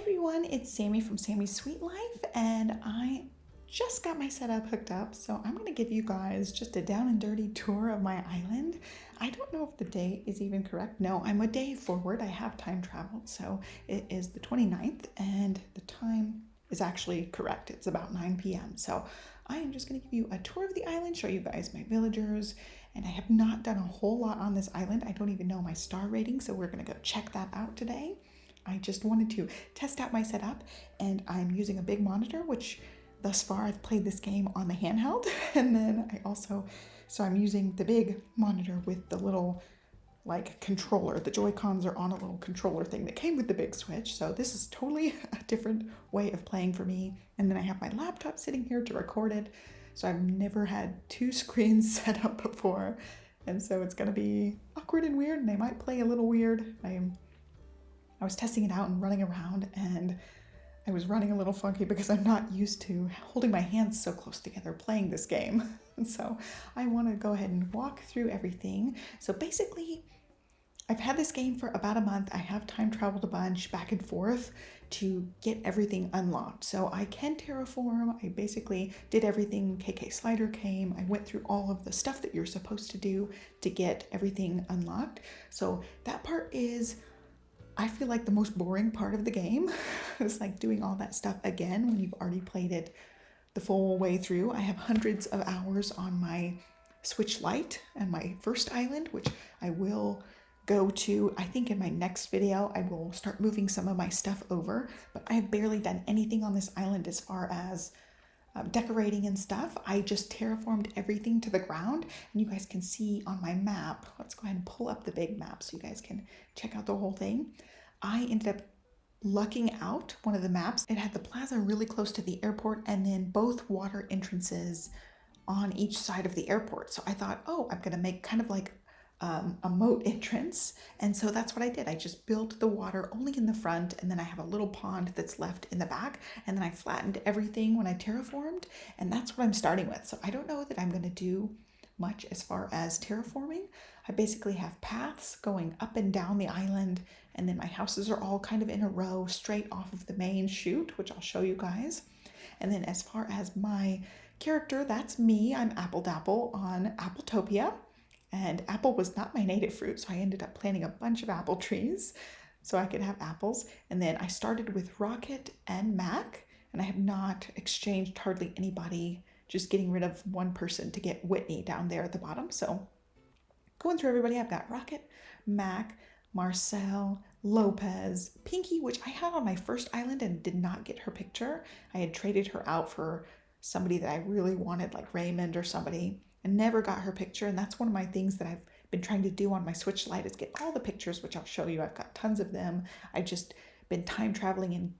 everyone, it's Sammy from Sammy's Sweet Life, and I just got my setup hooked up, so I'm going to give you guys just a down and dirty tour of my island. I don't know if the date is even correct. No, I'm a day forward. I have time traveled, so it is the 29th, and the time is actually correct. It's about 9 p.m. So I am just going to give you a tour of the island, show you guys my villagers, and I have not done a whole lot on this island. I don't even know my star rating, so we're going to go check that out today. I just wanted to test out my setup, and I'm using a big monitor, which thus far I've played this game on the handheld, and then so I'm using the big monitor with the little like controller. The Joy-Cons are on a little controller thing that came with the big Switch, so this is totally a different way of playing for me. And then I have my laptop sitting here to record it, so I've never had two screens set up before, and so it's gonna be awkward and weird, and I might play a little weird. I was testing it out and running around, and I was running a little funky because I'm not used to holding my hands so close together playing this game. And so I want to go ahead and walk through everything. So basically, I've had this game for about a month. I have time traveled a bunch back and forth to get everything unlocked. So I can terraform. I basically did everything. KK Slider came. I went through all of the stuff that you're supposed to do to get everything unlocked. So that part is, I feel like, the most boring part of the game. It's like doing all that stuff again when you've already played it the full way through. I have hundreds of hours on my Switch Lite and my first island, which I will go to, I think in my next video. I will start moving some of my stuff over, but I have barely done anything on this island as far as decorating and stuff. I just terraformed everything to the ground, and you guys can see on my map. Let's go ahead and pull up the big map so you guys can check out the whole thing. I ended up lucking out one of the maps. It had the plaza really close to the airport, and then both water entrances on each side of the airport. So I thought, oh, I'm gonna make kind of like a moat entrance, and so that's what I did. I just built the water only in the front, and then I have a little pond that's left in the back, and then I flattened everything when I terraformed, and that's what I'm starting with. So I don't know that I'm going to do much as far as terraforming. I basically have paths going up and down the island, and then my houses are all kind of in a row straight off of the main chute, which I'll show you guys. And then as far as my character, that's me. I'm Apple Dapple on Appletopia. And apple was not my native fruit, so I ended up planting a bunch of apple trees so I could have apples. And then I started with Rocket and Mac, and I have not exchanged hardly anybody, just getting rid of one person to get Whitney down there at the bottom. So going through everybody, I've got Rocket, Mac, Marcel, Lopez, Pinky, which I had on my first island and did not get her picture. I had traded her out for somebody that I really wanted, like Raymond or somebody, and never got her picture. And that's one of my things that I've been trying to do on my Switch Lite, is get all the pictures, which I'll show you. I've got tons of them. I've just been time traveling and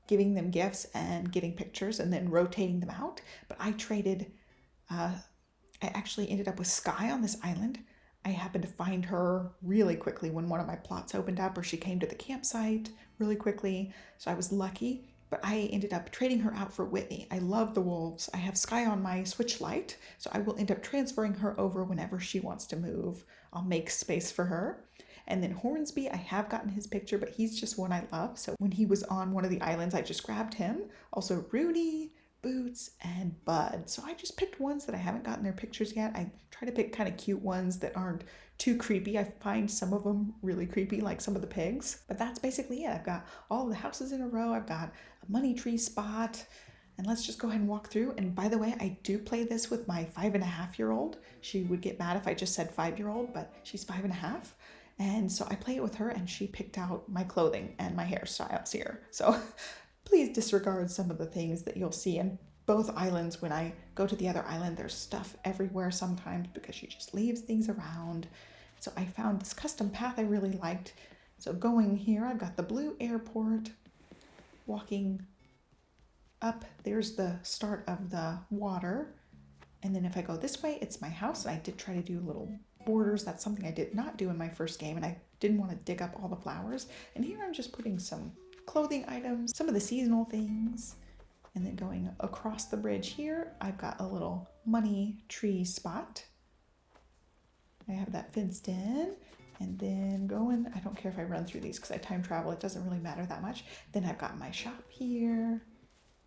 giving them gifts and getting pictures and then rotating them out. But I traded, I actually ended up with Sky on this island. I happened to find her really quickly when one of my plots opened up, or she came to the campsite really quickly. So I was lucky. But I ended up trading her out for Whitney. I love the wolves. I have Sky on my Switch Lite, so I will end up transferring her over whenever she wants to move. I'll make space for her. And then Hornsby, I have gotten his picture, but he's just one I love. So when he was on one of the islands, I just grabbed him. Also Rudy, Boots, and Bud. So I just picked ones that I haven't gotten their pictures yet. I try to pick kind of cute ones that aren't too creepy. I find some of them really creepy, like some of the pigs. But that's basically it. I've got all the houses in a row. I've got a money tree spot. And let's just go ahead and walk through. And by the way, I do play this with my 5.5-year-old. She would get mad if I just said 5-year-old, but she's 5.5. And so I play it with her, and she picked out my clothing and my hairstyles here. So please disregard some of the things that you'll see in both islands. When I go to the other island, there's stuff everywhere sometimes because she just leaves things around. So I found this custom path I really liked. So going here, I've got the blue airport. Walking up, there's the start of the water. And then if I go this way, it's my house. And I did try to do little borders. That's something I did not do in my first game, and I didn't want to dig up all the flowers. And here I'm just putting some clothing items, some of the seasonal things. And then going across the bridge here, I've got a little money tree spot. I have that fenced in. And then going, I don't care if I run through these because I time travel, it doesn't really matter that much. Then I've got my shop here,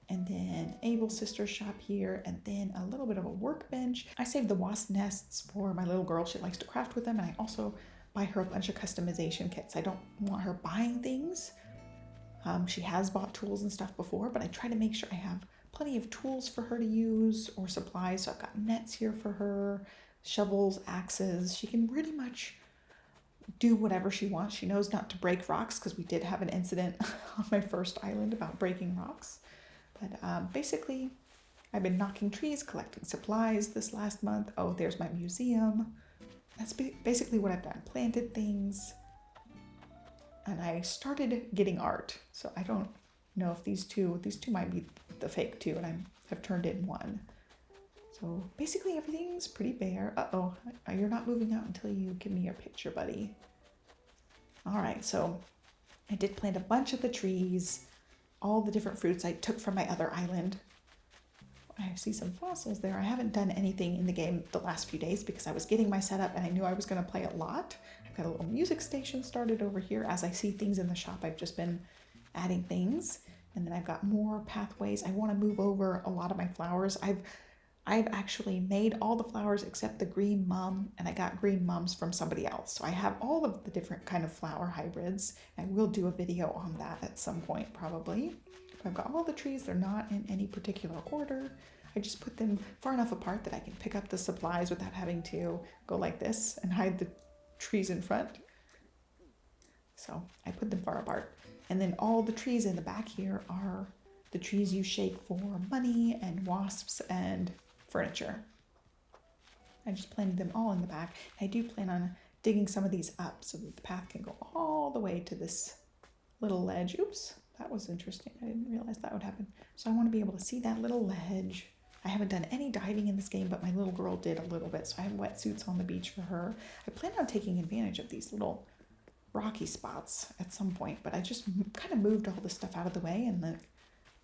and then Abel's sister's shop here, and then a little bit of a workbench. I saved the wasp nests for my little girl. She likes to craft with them, and I also buy her a bunch of customization kits. I don't want her buying things. She has bought tools and stuff before, but I try to make sure I have plenty of tools for her to use or supplies. So I've got nets here for her, shovels, axes. She can pretty much do whatever she wants. She knows not to break rocks because we did have an incident on my first island about breaking rocks. But basically, I've been knocking trees, collecting supplies this last month. Oh, there's my museum. That's basically what I've done. Planted things. And I started getting art. So I don't know if these two might be the fake two, and I have turned in one. So basically everything's pretty bare. Uh-oh, you're not moving out until you give me your picture, buddy. All right, so I did plant a bunch of the trees, all the different fruits I took from my other island. I see some fossils there. I haven't done anything in the game the last few days because I was getting my setup and I knew I was going to play a lot. I've got a little music station started over here. As I see things in the shop, I've just been adding things. And then I've got more pathways. I want to move over a lot of my flowers. I've actually made all the flowers except the green mum, and I got green mums from somebody else. So I have all of the different kind of flower hybrids. I will do a video on that at some point probably. I've got all the trees. They're not in any particular order. I just put them far enough apart that I can pick up the supplies without having to go like this and hide the trees in front. So I put them far apart. And then all the trees in the back here are the trees you shake for money and wasps and furniture. I just planted them all in the back. I do plan on digging some of these up so that the path can go all the way to this little ledge. Oops, that was interesting. I didn't realize that would happen. So I want to be able to see that little ledge. I haven't done any diving in this game, but my little girl did a little bit. So I have wetsuits on the beach for her. I plan on taking advantage of these little rocky spots at some point, but I just kind of moved all this stuff out of the way and the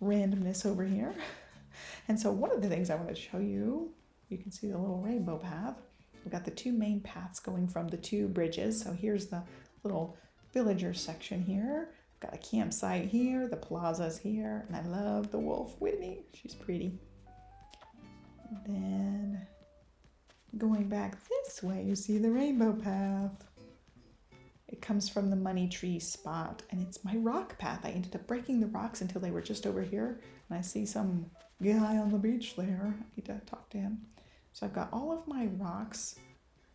randomness over here. And so one of the things I want to show you, you can see the little rainbow path. We've got the two main paths going from the two bridges. So here's the little villager section here. I've got a campsite here, the plaza's here, and I love the wolf, Whitney. She's pretty. And then going back this way, you see the rainbow path. It comes from the money tree spot, and it's my rock path. I ended up breaking the rocks until they were just over here, and I see some guy on the beach there. I need to talk to him. So I've got all of my rocks.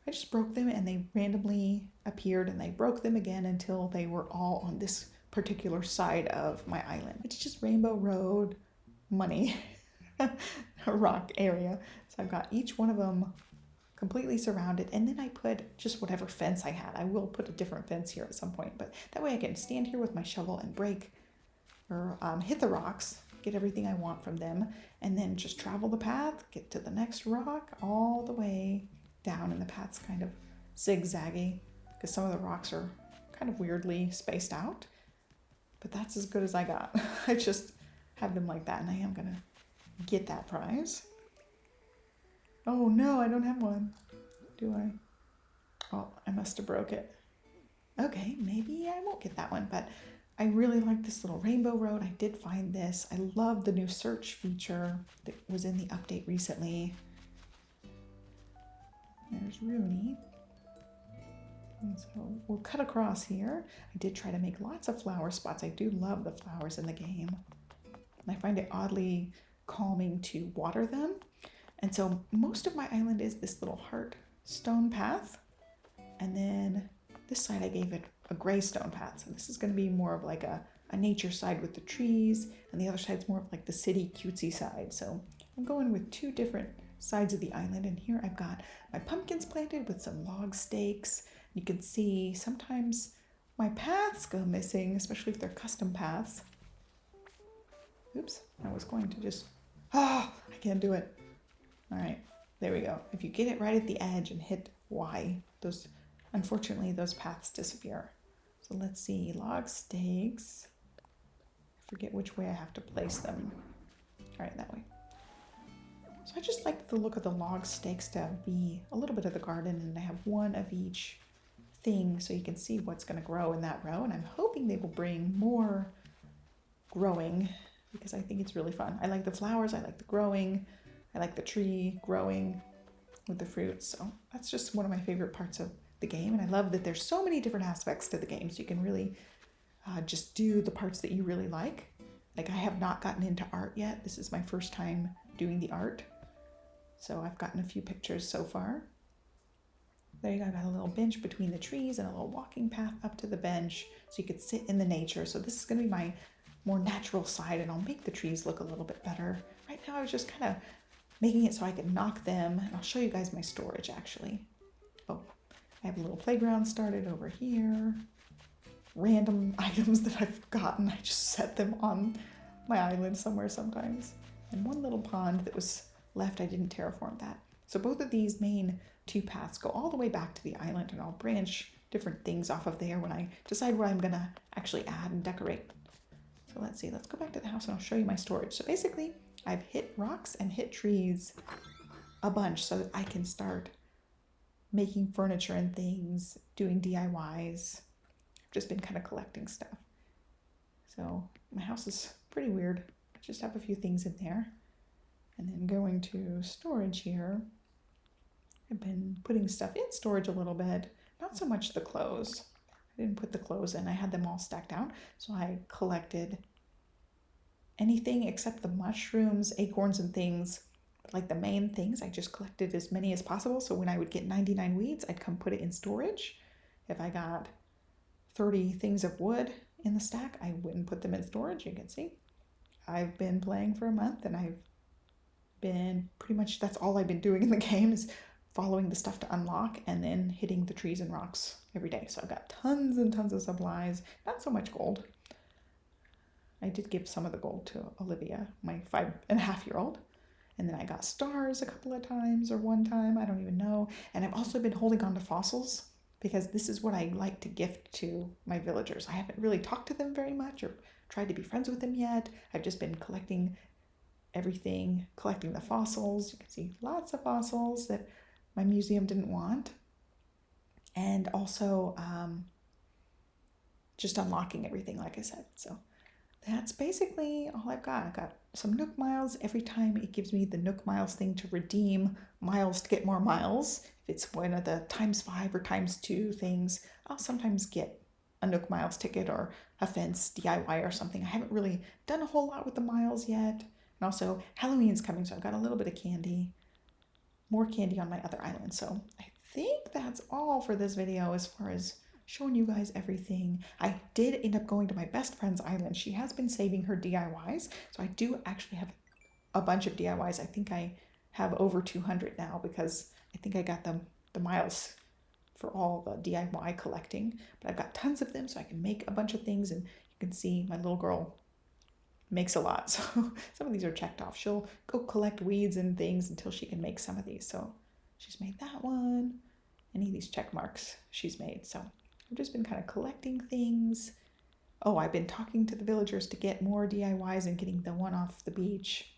I just broke them, and they randomly appeared, and they broke them again until they were all on this particular side of my island. It's just Rainbow Road, money, a rock area. So I've got each one of them completely surrounded, and then I put just whatever fence I had. I will put a different fence here at some point, but that way I can stand here with my shovel and break or hit the rocks, get everything I want from them, and then just travel the path, get to the next rock all the way down, and the path's kind of zigzaggy because some of the rocks are kind of weirdly spaced out, but that's as good as I got. I just have them like that, and I am gonna get that prize. Oh no, I don't have one. Do I? Oh, I must have broke it. Okay, maybe I won't get that one, but I really like this little rainbow road. I did find this. I love the new search feature that was in the update recently. There's Rooney. And so we'll cut across here. I did try to make lots of flower spots. I do love the flowers in the game. And I find it oddly calming to water them. And so most of my island is this little heart stone path. And then this side I gave it a gray stone path. So this is going to be more of like a nature side with the trees. And the other side's more of like the city cutesy side. So I'm going with two different sides of the island. And here I've got my pumpkins planted with some log stakes. You can see sometimes my paths go missing, especially if they're custom paths. Oops, I was going to just, I can't do it. All right, there we go. If you get it right at the edge and hit Y, unfortunately, those paths disappear. So let's see, log stakes. I forget which way I have to place them. All right, that way. So I just like the look of the log stakes to be a little bit of the garden, and I have one of each thing so you can see what's going to grow in that row. And I'm hoping they will bring more growing because I think it's really fun. I like the flowers, I like the growing, I like the tree growing with the fruits. So that's just one of my favorite parts of the game. And I love that there's so many different aspects to the game. So you can really just do the parts that you really like. Like I have not gotten into art yet. This is my first time doing the art. So I've gotten a few pictures so far. There you go, I got a little bench between the trees and a little walking path up to the bench so you could sit in the nature. So this is gonna be my more natural side and I'll make the trees look a little bit better. Right now I was just kind of making it so I could knock them. And I'll show you guys my storage actually. Oh, I have a little playground started over here. Random items that I've gotten, I just set them on my island somewhere sometimes. And one little pond that was left, I didn't terraform that. So both of these main two paths go all the way back to the island and I'll branch different things off of there when I decide what I'm gonna actually add and decorate. So let's see, let's go back to the house and I'll show you my storage. So basically I've hit rocks and hit trees a bunch so that I can start making furniture and things, doing DIYs. I've just been kind of collecting stuff. So my house is pretty weird. I just have a few things in there. And then going to storage here, I've been putting stuff in storage a little bit, not so much the clothes. I didn't put the clothes in, I had them all stacked down. So I collected anything except the mushrooms, acorns, and things. Like the main things, I just collected as many as possible. So when I would get 99 weeds, I'd come put it in storage. If I got 30 things of wood in the stack, I wouldn't put them in storage, you can see. I've been playing for a month and I've been pretty much, that's all I've been doing in the game is following the stuff to unlock and then hitting the trees and rocks every day. So I've got tons and tons of supplies, not so much gold. I did give some of the gold to Olivia, my 5.5-year-old. And then I got stars a couple of times or one time, I don't even know. And I've also been holding on to fossils because this is what I like to gift to my villagers. I haven't really talked to them very much or tried to be friends with them yet. I've just been collecting everything, collecting the fossils. You can see lots of fossils that my museum didn't want. And also just unlocking everything, like I said. So that's basically all I've got. I've got some Nook miles. Every time it gives me the Nook miles thing to redeem miles to get more miles. If it's one of the ×5 or ×2 things, I'll sometimes get a Nook miles ticket or a fence DIY or something. I haven't really done a whole lot with the miles yet. And also Halloween's coming, so I've got a little bit of candy, more candy on my other island. So I think that's all for this video as far as showing you guys everything. I did end up going to my best friend's island. She has been saving her DIYs, so I do actually have a bunch of DIYs. I think I have over 200 now because I think I got the miles for all the DIY collecting, but I've got tons of them so I can make a bunch of things. And you can see my little girl makes a lot, so some of these are checked off. She'll go collect weeds and things until she can make some of these. So she's made that one, any of these check marks she's made. So I've just been kind of collecting things. Oh, I've been talking to the villagers to get more DIYs and getting the one off the beach.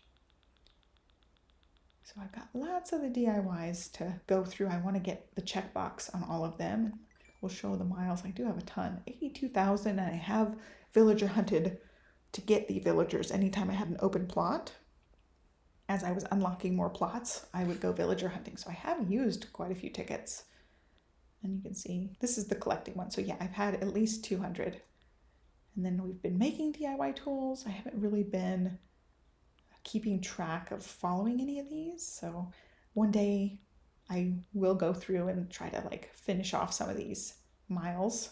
So I've got lots of the DIYs to go through. I want to get the checkbox on all of them. We'll show the miles. I do have a ton, 82,000, and I have villager hunted to get the villagers. Anytime I had an open plot, as I was unlocking more plots, I would go villager hunting. So I have used quite a few tickets. And you can see, this is the collecting one. So yeah, I've had at least 200. And then we've been making DIY tools. I haven't really been keeping track of following any of these. So one day I will go through and try to like finish off some of these miles.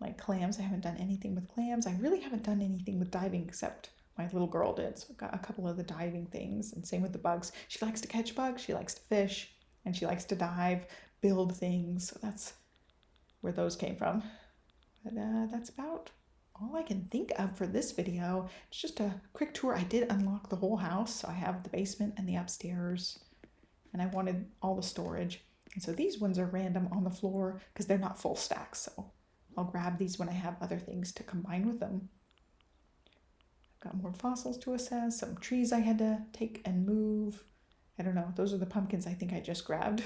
Like clams, I haven't done anything with clams. I really haven't done anything with diving except my little girl did. So I've got a couple of the diving things, and same with the bugs. She likes to catch bugs, she likes to fish, and she likes to dive, build things. So that's where those came from. But that's about all I can think of for this video. It's just a quick tour. I did unlock the whole house. So I have the basement and the upstairs, and I wanted all the storage. And so these ones are random on the floor because they're not full stacks. So I'll grab these when I have other things to combine with them. I've got more fossils to assess, some trees I had to take and move. I don't know, those are the pumpkins I think I just grabbed.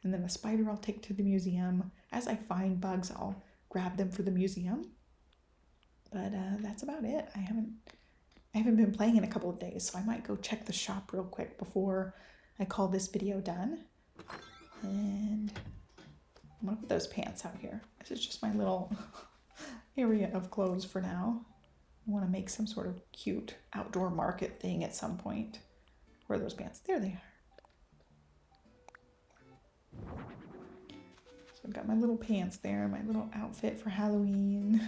And then a spider I'll take to the museum. As I find bugs, I'll grab them for the museum. But that's about it. I haven't been playing in a couple of days, so I might go check the shop real quick before I call this video done. And I'm gonna put those pants out here. This is just my little area of clothes for now. I want to make some sort of cute outdoor market thing at some point. Where are those pants? There they are. So I've got my little pants there, my little outfit for Halloween.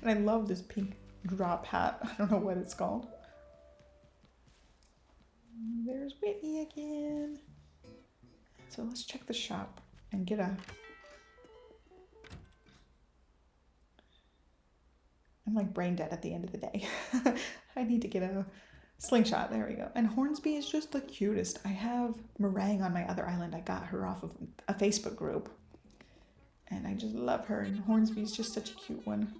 And I love this pink drop hat. I don't know what it's called. There's Whitney again. So let's check the shop and get a... I'm like brain dead at the end of the day. I need to get a slingshot. There we go. And Hornsby is just the cutest. I have Meringue on my other island. I got her off of a Facebook group. And I just love her. And Hornsby is just such a cute one.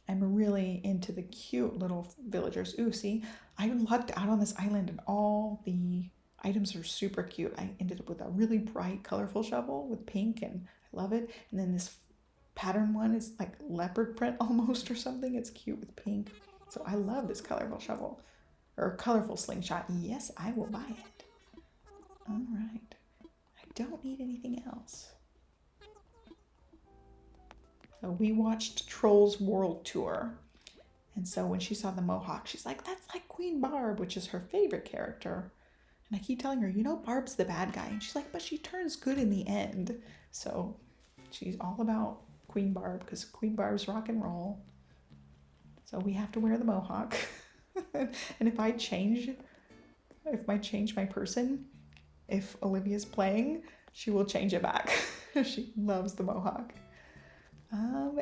I'm really into the cute little villagers. Ooh, see, I lucked out on this island and all the items are super cute. I ended up with a really bright, colorful shovel with pink and I love it. And then this pattern one is like leopard print almost or something. It's cute with pink. So I love this colorful shovel or colorful slingshot. Yes, I will buy it. All right. I don't need anything else. So we watched Trolls World Tour. And so when she saw the mohawk, she's like, that's like Queen Barb, which is her favorite character. And I keep telling her, you know, Barb's the bad guy. And she's like, but she turns good in the end. So she's all about Queen Barb because Queen Barb's rock and roll. So we have to wear the mohawk. And if I change my person, if Olivia's playing, she will change it back. She loves the mohawk.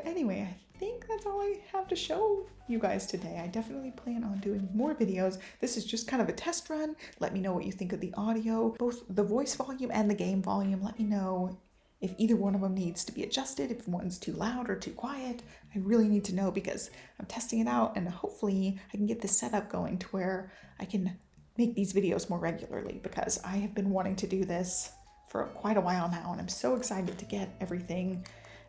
Anyway, I think that's all I have to show you guys today. I definitely plan on doing more videos. This is just kind of a test run. Let me know what you think of the audio, both the voice volume and the game volume. Let me know if either one of them needs to be adjusted, if one's too loud or too quiet. I really need to know because I'm testing it out and hopefully I can get this setup going to where I can make these videos more regularly because I have been wanting to do this for quite a while now and I'm so excited to get everything.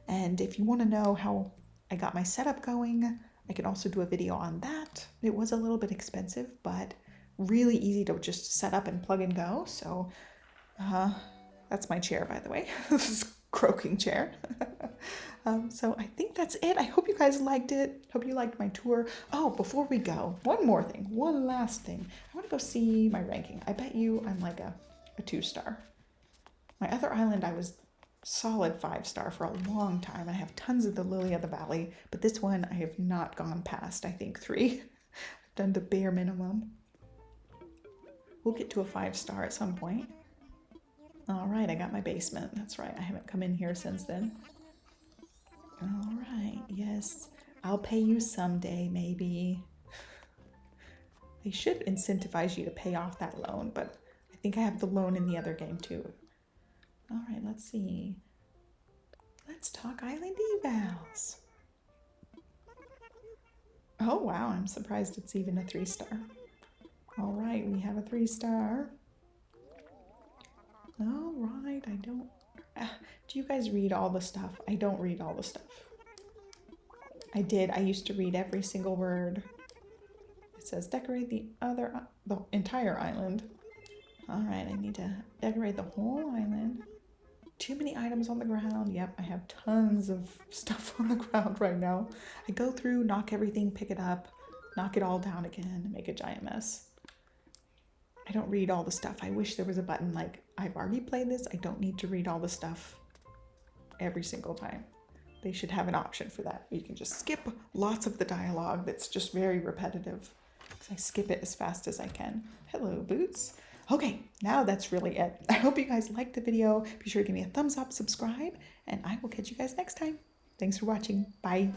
And if you want to know how I got my setup going, I can also do a video on that. It was a little bit expensive, but really easy to just set up and plug and go. So that's my chair, by the way. This is croaking chair. So I think that's it. I hope you guys liked it. Hope you liked my tour. Oh, before we go, one last thing. I want to go see my ranking. I bet you I'm like a 2-star. My other island, I was solid 5-star for a long time. I have tons of the Lily of the Valley, but this one I have not gone past, I think 3. I've done the bare minimum. We'll get to a 5-star at some point. All right, I got my basement. That's right, I haven't come in here since then. All right, yes, I'll pay you someday, maybe. They should incentivize you to pay off that loan, but I think I have the loan in the other game too. All right, let's see. Let's talk island evals. Oh, wow, I'm surprised it's even a 3-star. All right, we have a 3-star. All right, I don't... do you guys read all the stuff? I don't read all the stuff. I did. I used to read every single word. It says decorate the entire island. All right, I need to decorate the whole island. Too many items on the ground. Yep, I have tons of stuff on the ground right now. I go through, knock everything, pick it up, knock it all down again, and make a giant mess. I don't read all the stuff. I wish there was a button like, I've already played this. I don't need to read all the stuff every single time. They should have an option for that. You can just skip lots of the dialogue that's just very repetitive. Because I skip it as fast as I can. Hello, Boots. Okay, now that's really it. I hope you guys liked the video. Be sure to give me a thumbs up, subscribe, and I will catch you guys next time. Thanks for watching. Bye.